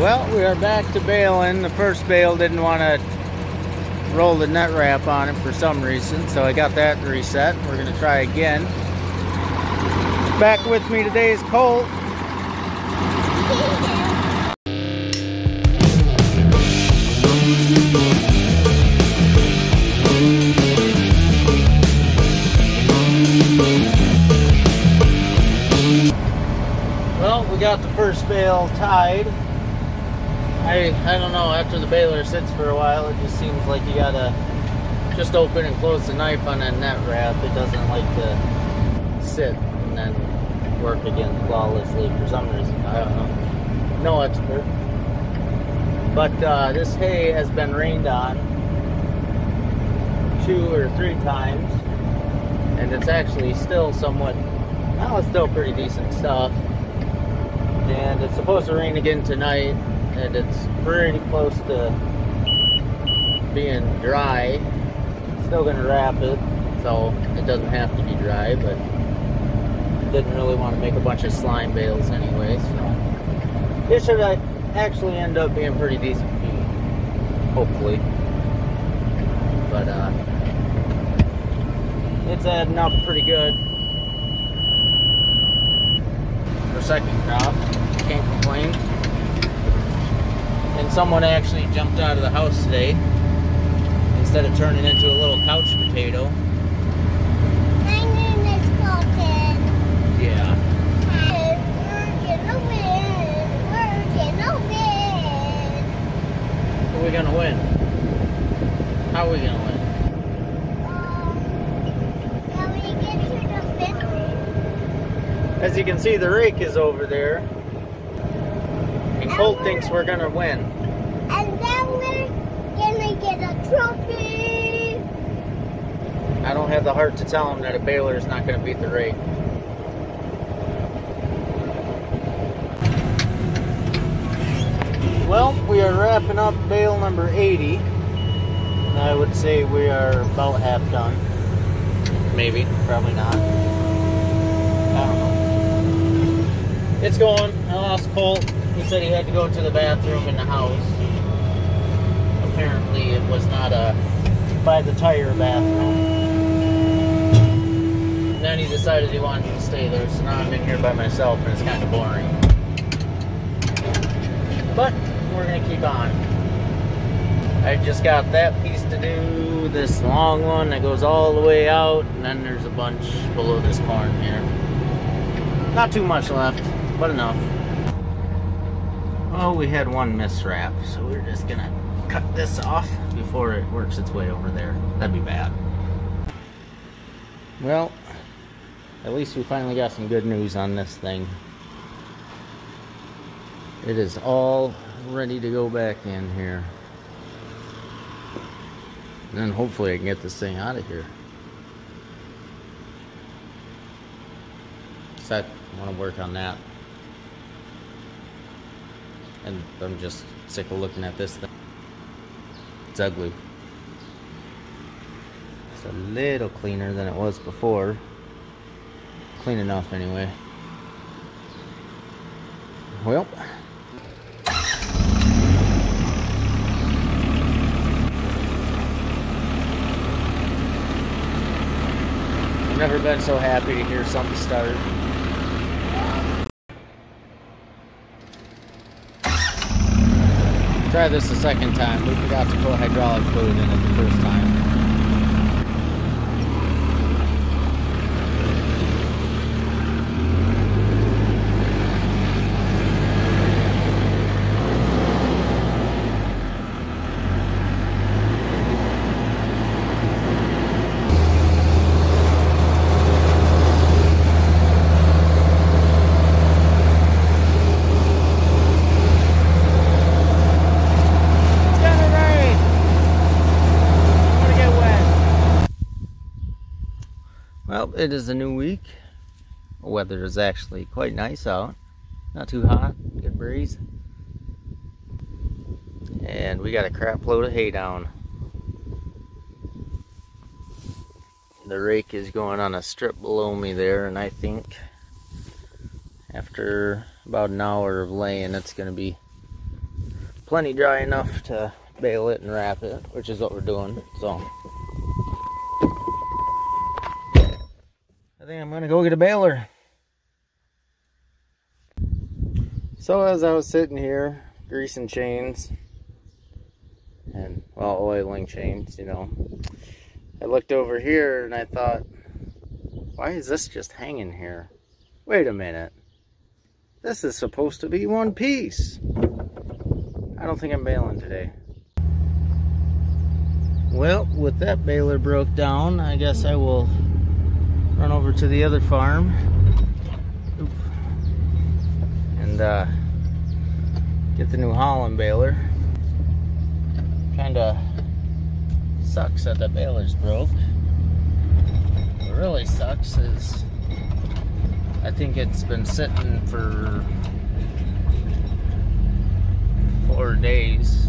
Well, we are back to baling. The first bale didn't want to roll the nut wrap on it for some reason, so I got that reset. We're going to try again. Back with me today is Colt. Well, we got the first bale tied. I don't know, after the baler sits for a while, it just seems like you gotta just open and close the knife on that net wrap. It doesn't like to sit and then work again flawlessly for some reason. I don't know. No expert. But this hay has been rained on 2 or 3 times, and it's actually still somewhat, well, it's still pretty decent stuff. And it's supposed to rain again tonight, and it's pretty close to being dry. Still gonna wrap it, so it doesn't have to be dry, but didn't really want to make a bunch of slime bales anyway, so it should actually end up being pretty decent feed, hopefully. But it's adding up pretty good for second crop. Can't complain. And someone actually jumped out of the house today instead of turning into a little couch potato. My name is Colton. Yeah. We're gonna win. We're gonna win. Are we gonna win? How are we gonna win? Now we get to the finish. As you can see, the rake is over there. And Colt thinks we're gonna win. And then we're gonna get a trophy. I don't have the heart to tell him that a baler is not gonna beat the rake. Well, we are wrapping up bale number 80. And I would say we are about half done. Maybe, probably not. I don't know. It's going. I lost Colt. He said he had to go to the bathroom in the house. Apparently it was not a by the tire bathroom. And then he decided he wanted to stay there, so now I'm in here by myself and it's kind of boring. But we're going to keep on. I just got that piece to do, this long one that goes all the way out, and then there's a bunch below this corn here. Not too much left, but enough. Oh, we had one miswrap, so we're just gonna cut this off before it works its way over there. That'd be bad. Well, at least we finally got some good news on this thing. It is all ready to go back in here. And then hopefully I can get this thing out of here. So I want to work on that. And I'm just sick of looking at this thing. It's ugly. It's a little cleaner than it was before. Clean enough anyway. Well. I've never been so happy to hear something start. Try this the second time. We forgot to put hydraulic fluid in it the first time. Well, it is a new week. The weather is actually quite nice out. Not too hot, good breeze. And we got a crap load of hay down. The rake is going on a strip below me there, and I think after about an hour of laying, it's going to be plenty dry enough to bale it and wrap it, which is what we're doing. So I think I'm gonna go get a baler. So as I was sitting here greasing chains and, well, oiling chains, you know, I looked over here and I thought, why is this just hanging here? Wait a minute. This is supposed to be one piece. I don't think I'm baling today. Well, with that baler broke down, I guess I will run over to the other farm. Oop. And get the New Holland baler. Kinda sucks that the baler's broke. What really sucks is I think it's been sitting for 4 days,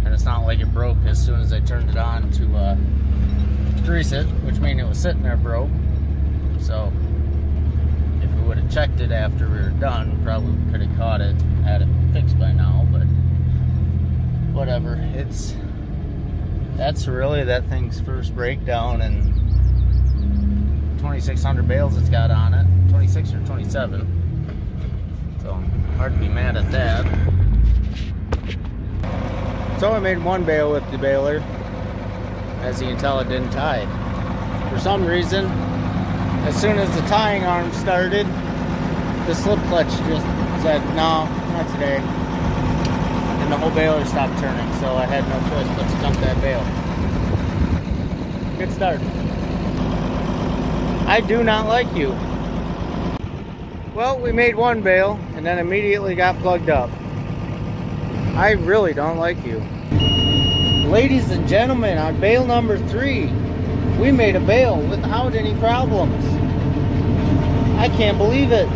and it's not like it broke as soon as I turned it on to grease it, which means it was sitting there broke. So if we would have checked it after we were done, we probably could have caught it, had it fixed by now, but whatever. That's really that thing's first breakdown, and 2,600 bales it's got on it, 26 or 27. So hard to be mad at that. So I made one bale with the baler. As you can tell, it didn't tie. For some reason, as soon as the tying arm started, the slip clutch just said, no, not today. And the whole baler stopped turning, so I had no choice but to dump that bale. Good start. I do not like you. Well, we made one bale and then immediately got plugged up. I really don't like you. Ladies and gentlemen, on bale number 3, we made a bale without any problems. I can't believe it.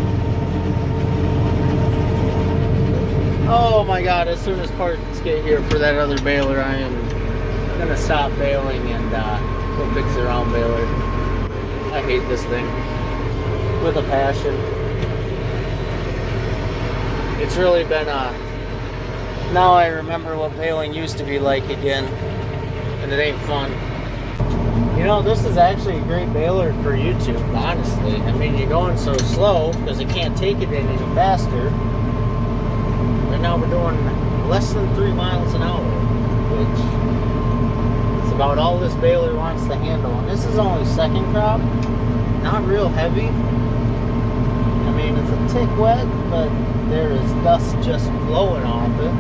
Oh my God, as soon as parts get here for that other baler, I am gonna stop baling and go fix the round baler. I hate this thing with a passion. It's really been now I remember what baling used to be like again, and it ain't fun. You know, this is actually a great baler for YouTube, honestly. I mean, you're going so slow because it can't take it any faster. Right now we're doing less than 3 miles an hour, which is about all this baler wants to handle. And this is only second crop, not real heavy. I mean, it's a tick wet, but there is dust just flowing off it.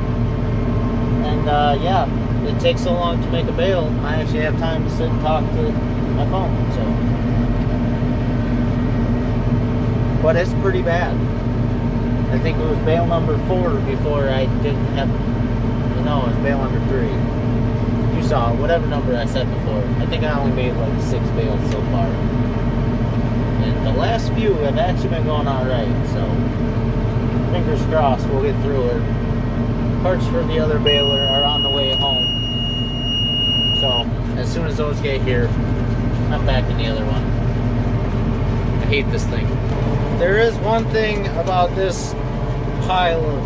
And yeah, it takes so long to make a bale, I actually have time to sit and talk to my phone, so. But it's pretty bad. I think it was bale number 4 before I didn't have, no, it was bale number 3. You saw whatever number I said before. I think I only made like 6 bales so far. And the last few have actually been going alright, so fingers crossed we'll get through it. Parts for the other baler are on the way home. So as soon as those get here, I'm back in the other one. I hate this thing. There is one thing about this pile of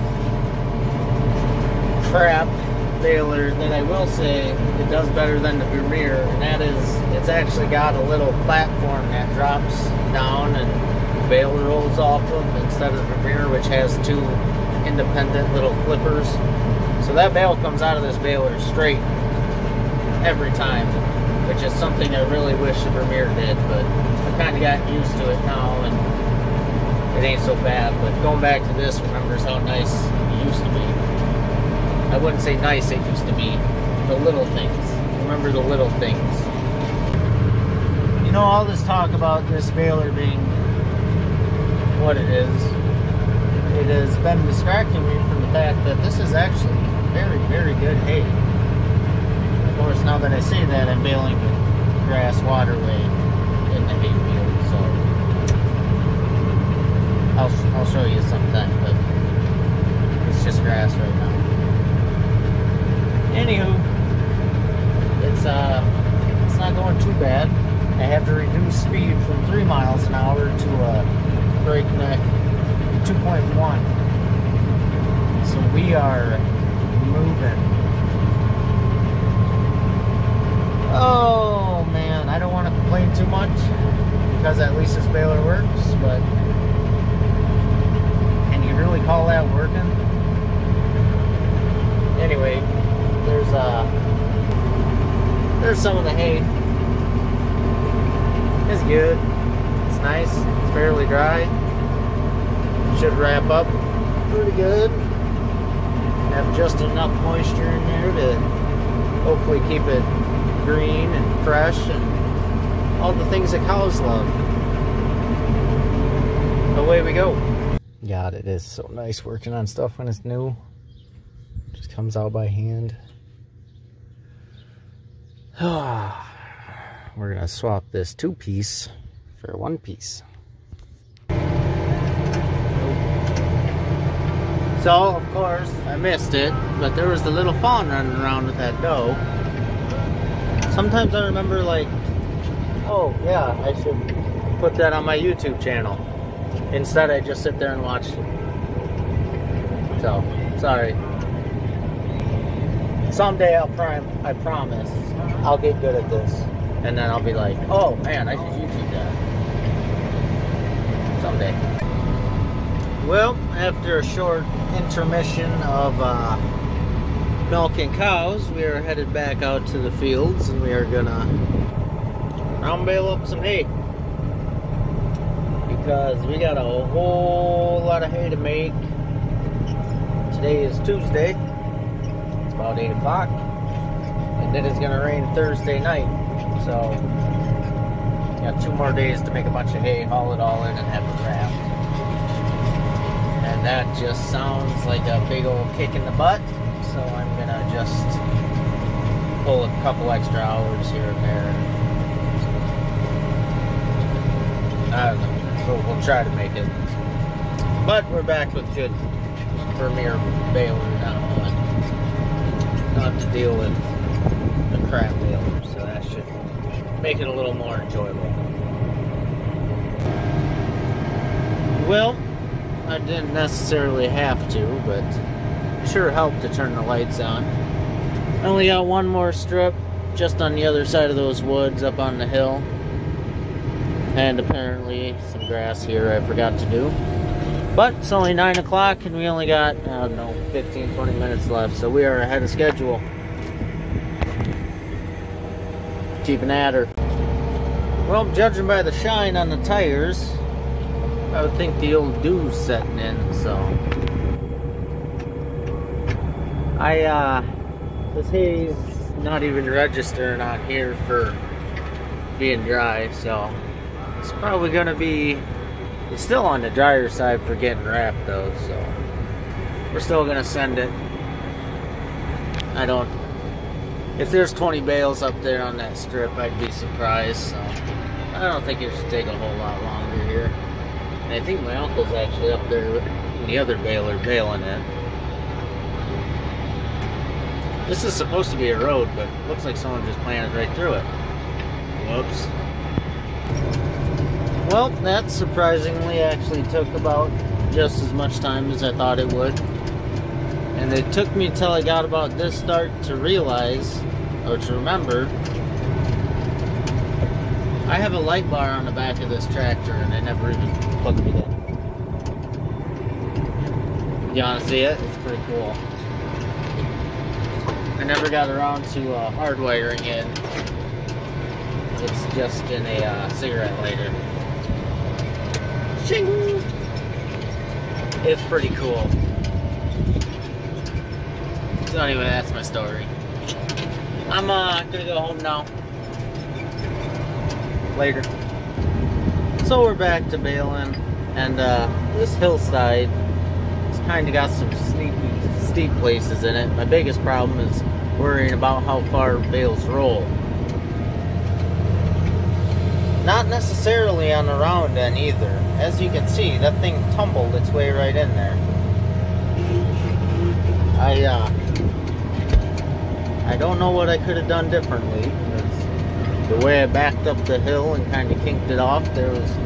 crap baler that I will say it does better than the Vermeer, and that is it's actually got a little platform that drops down and the baler rolls off of instead of the Vermeer, which has 2 independent little flippers. So that bale comes out of this baler straight every time, which is something I really wish the Vermeer did, but I kind of got used to it now and it ain't so bad. But going back to this remembers how nice it used to be. I wouldn't say nice it used to be, the little things. Remember the little things. You know, all this talk about this baler being what it is, it has been distracting me from the fact that this is actually very, very good hay. Of course, now that I say that, I'm baling grass waterway in the hay field, so I'll show you sometime, but it's just grass right now. Anywho, it's not going too bad. I have to reduce speed from 3 miles an hour to a breakneck 2.1. So we are some of the hay. It's good. It's nice. It's fairly dry. Should wrap up pretty good. Have just enough moisture in there to hopefully keep it green and fresh and all the things that cows love. Away we go. God, it is so nice working on stuff when it's new. Just comes out by hand. We're gonna swap this 2-piece for 1-piece. So, of course, I missed it, but there was the little fawn running around with that doe. Sometimes I remember, like, oh, yeah, I should put that on my YouTube channel. Instead, I just sit there and watch it. So, sorry. Someday I promise, I'll get good at this. And then I'll be like, oh, man, I should YouTube that. Someday. Well, after a short intermission of milking cows, we are headed back out to the fields, and we are gonna round bale up some hay, because we got a whole lot of hay to make. Today is Tuesday. It's about 8 o'clock, and it is gonna rain Thursday night, so got 2 more days to make a bunch of hay, haul it all in, and have it wrapped. And that just sounds like a big old kick in the butt, so I'm gonna just pull a couple extra hours here and there. I don't know, we'll try to make it. But we're back with good Vermeer baler now, and not have to deal with the crap baler, so that should make it a little more enjoyable. Well, I didn't necessarily have to, but it sure helped to turn the lights on. I only got one more strip just on the other side of those woods up on the hill. And apparently some grass here I forgot to do. But it's only 9 o'clock and we only got, I don't know, 15-20 minutes left, so we are ahead of schedule. Keeping at her. Well, judging by the shine on the tires, I would think the old dew's setting in, so. This hay's not even registering on here for being dry, so it's probably gonna be, it's still on the drier side for getting wrapped though, so we're still gonna send it. If there's 20 bales up there on that strip, I'd be surprised, so I don't think it should take a whole lot longer here. And I think my uncle's actually up there in the other baler baling it. This is supposed to be a road, but it looks like someone just planted right through it. Whoops. Well, that surprisingly actually took about just as much time as I thought it would. And it took me until I got about this start to realize, or to remember, I have a light bar on the back of this tractor and I never even plugged it in. You wanna see it? It's pretty cool. I never got around to hardwiring it. It's just in a cigarette lighter. Shing! It's pretty cool. So anyway, that's my story. I'm gonna go home now. Later. So we're back to baling, and this hillside, it's kind of got some steep places in it. My biggest problem is worrying about how far bales roll. Not necessarily on the round end either. As you can see, that thing tumbled its way right in there. I don't know what I could have done differently. The way I backed up the hill and kind of kinked it off, there was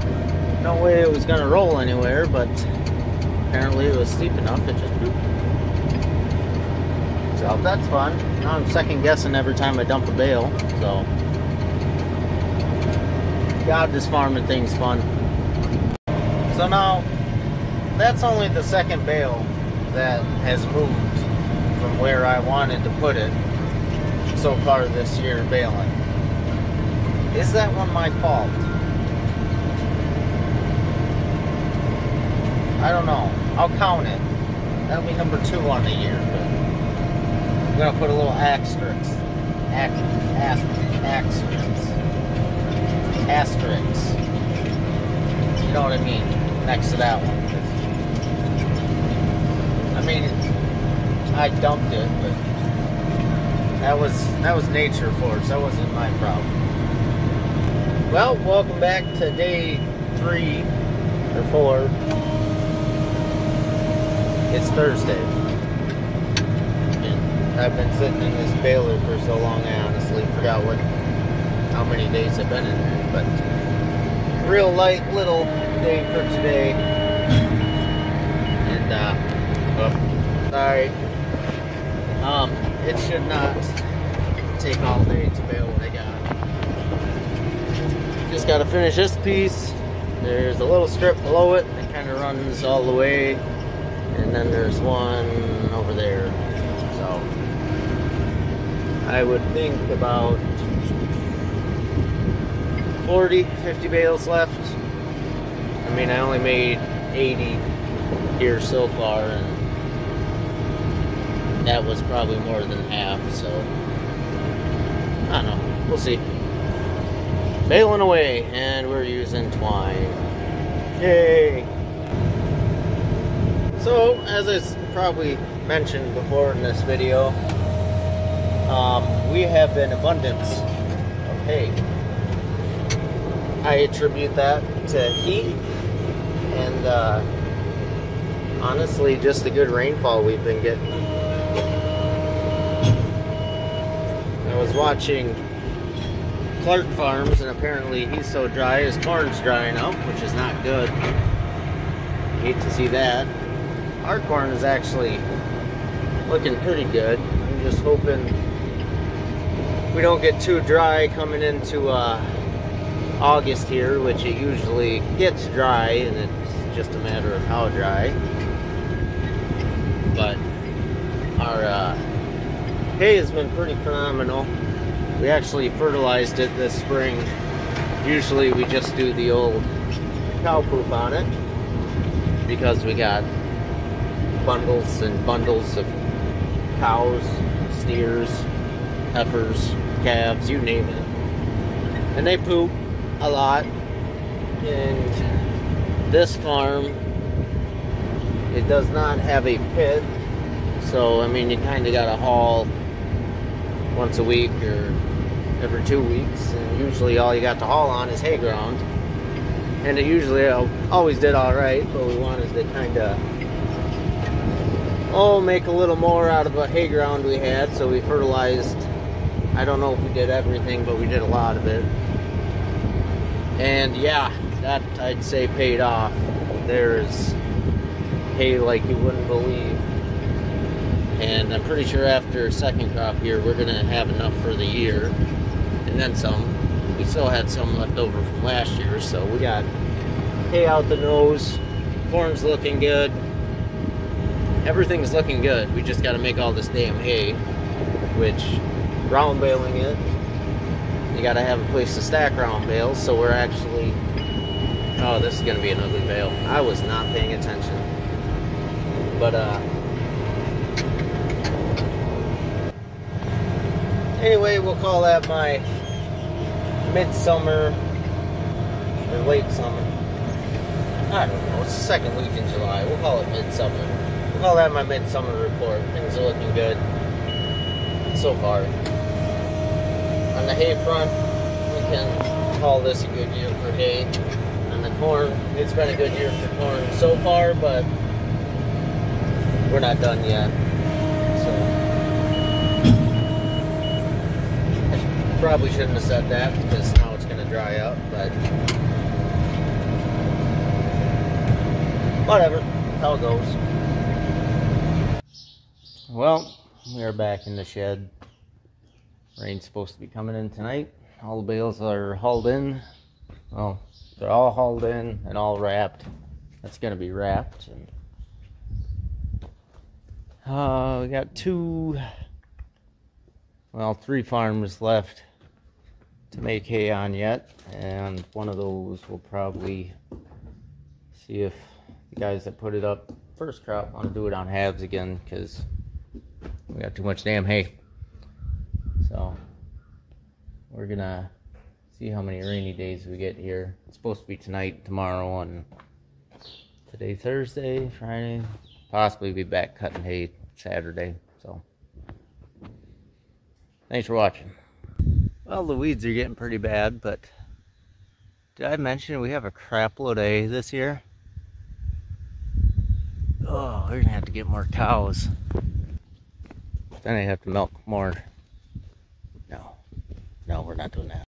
no way it was going to roll anywhere, but apparently it was steep enough, it just pooped. So that's fun. Now I'm second guessing every time I dump a bale, so. God, this farming thing's fun. So now, that's only the second bale that has moved from where I wanted to put it so far this year baling. Is that one my fault? I don't know. I'll count it. That'll be number 2 on the year. But I'm gonna put a little asterisk. Asterisk. You know what I mean? Next to that one. I mean, I dumped it, but that was nature force. That wasn't my problem. Well, welcome back to day 3 or 4. It's Thursday. And I've been sitting in this baler for so long, I honestly forgot how many days I've been in there. But real light little day for today. And sorry. It should not take all day to bail what I got. Just gotta finish this piece. There's a little strip below it that kind of runs all the way. And then there's one over there. So I would think about 40, 50 bales left. I mean, I only made 80 here so far, and that was probably more than half, so I don't know. We'll see. Baling away, and we're using twine. Yay! So, as I probably mentioned before in this video, we have an abundance of hay. I attribute that to heat and honestly just the good rainfall we've been getting. I was watching Clark Farms, and apparently he's so dry his corn's drying up, which is not good. Hate to see that. Our corn is actually looking pretty good. I'm just hoping we don't get too dry coming into August here, which it usually gets dry, and it's just a matter of how dry. But our hay has been pretty phenomenal. We actually fertilized it this spring. Usually we just do the old cow poop on it because we got bundles and bundles of cows, steers, heifers, calves, you name it. And they poop a lot. And this farm, it does not have a pit. So, I mean, you kind of got to haul once a week or every 2 weeks. And usually all you got to haul on is hay ground. And it usually always did all right, but we wanted to kind of make a little more out of the hay ground we had, so we fertilized. I don't know if we did everything, but we did a lot of it. And yeah, that I'd say paid off. There's hay like you wouldn't believe. And I'm pretty sure after second crop here, we're gonna have enough for the year. And then some. We still had some left over from last year, so we got hay out the nose. Corn's looking good. Everything's looking good. We just got to make all this damn hay, which round baling it, you got to have a place to stack round bales. So we're actually, oh, this is going to be an ugly bale. I was not paying attention. But anyway, we'll call that my midsummer or late summer. I don't know. It's the second week in July. We'll call it midsummer. We'll call that my midsummer report. Things are looking good so far. On the hay front, we can call this a good year for hay. On the corn, it's been a good year for corn so far, but we're not done yet. So I probably shouldn't have said that because now it's going to dry up, but whatever, that's how it goes. Well, we are back in the shed. Rain's supposed to be coming in tonight. All the bales are hauled in. Well, they're all hauled in and all wrapped. That's going to be wrapped. And we got 3 farms left to make hay on yet, and one of those will probably see if the guys that put it up first crop want to do it on halves again, because we got too much damn hay. So we're gonna see how many rainy days we get here. It's supposed to be tonight, tomorrow, and today Thursday, Friday, possibly be back cutting hay Saturday. So thanks for watching. Well, the weeds are getting pretty bad, but did I mention we have a crap load of hay this year? Oh, we're gonna have to get more cows. Then I have to milk more. No, we're not doing that.